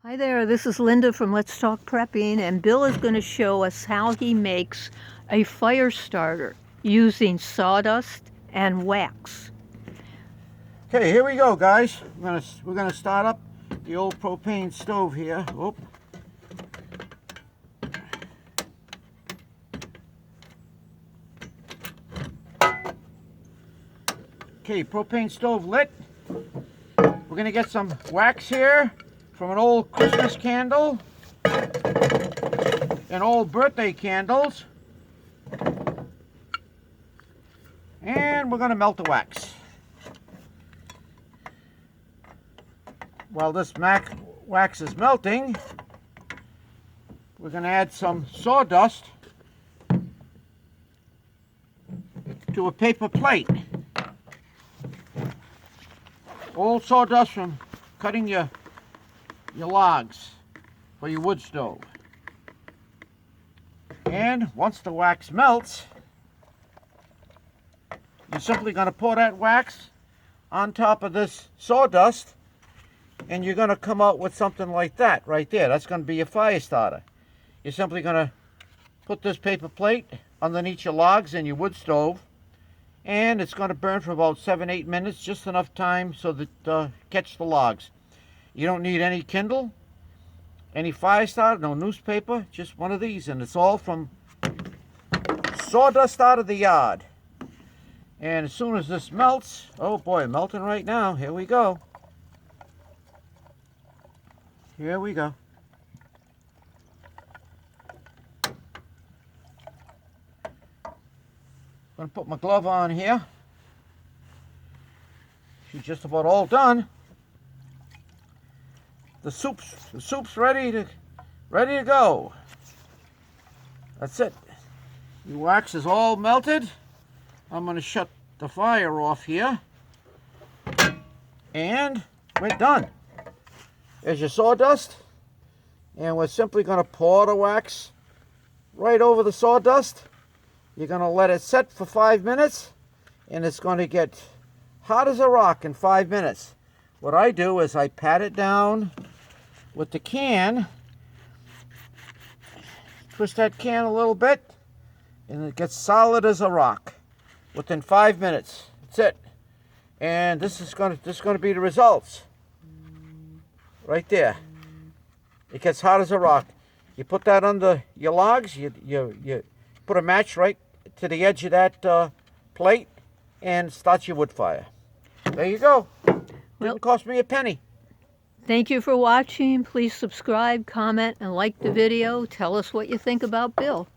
Hi there, this is Linda from Let's Talk Prepping, and Bill is going to show us how he makes a fire starter using sawdust and wax. Okay, here we go, guys. We're gonna start up the old propane stove here. Oop. Okay, propane stove lit. We're gonna get some wax here from an old Christmas candle and old birthday candles. And we're gonna melt the wax. While this wax is melting, we're going to add some sawdust to a paper plate. Old sawdust from cutting your logs for your wood stove. And once the wax melts, you're simply going to pour that wax on top of this sawdust, and you're going to come out with something like that right there. That's going to be your fire starter. You're simply going to put this paper plate underneath your logs in your wood stove, and it's going to burn for about 7-8 minutes, just enough time so that catch the logs. You don't need any kindle, any fire starter, no newspaper, just one of these, and it's all from sawdust out of the yard. And as soon as this melts, oh boy, melting right now, here we go. Here we go. I'm going to put my glove on here. She's just about all done. The soup's ready to go. That's it. The wax is all melted. I'm going to shut the fire off here. And we're done. There's your sawdust, and we're simply going to pour the wax right over the sawdust. You're going to let it set for 5 minutes, and it's going to get hot as a rock in 5 minutes. What I do is I pat it down with the can, twist that can a little bit, and it gets solid as a rock within 5 minutes. That's it. And this is going to be the results. Right there. It gets hot as a rock. You put that under your logs, you put a match right to the edge of that plate and start your wood fire. There you go. Didn't cost me a penny. Thank you for watching. Please subscribe, comment, and like the video. Tell us what you think about Bill.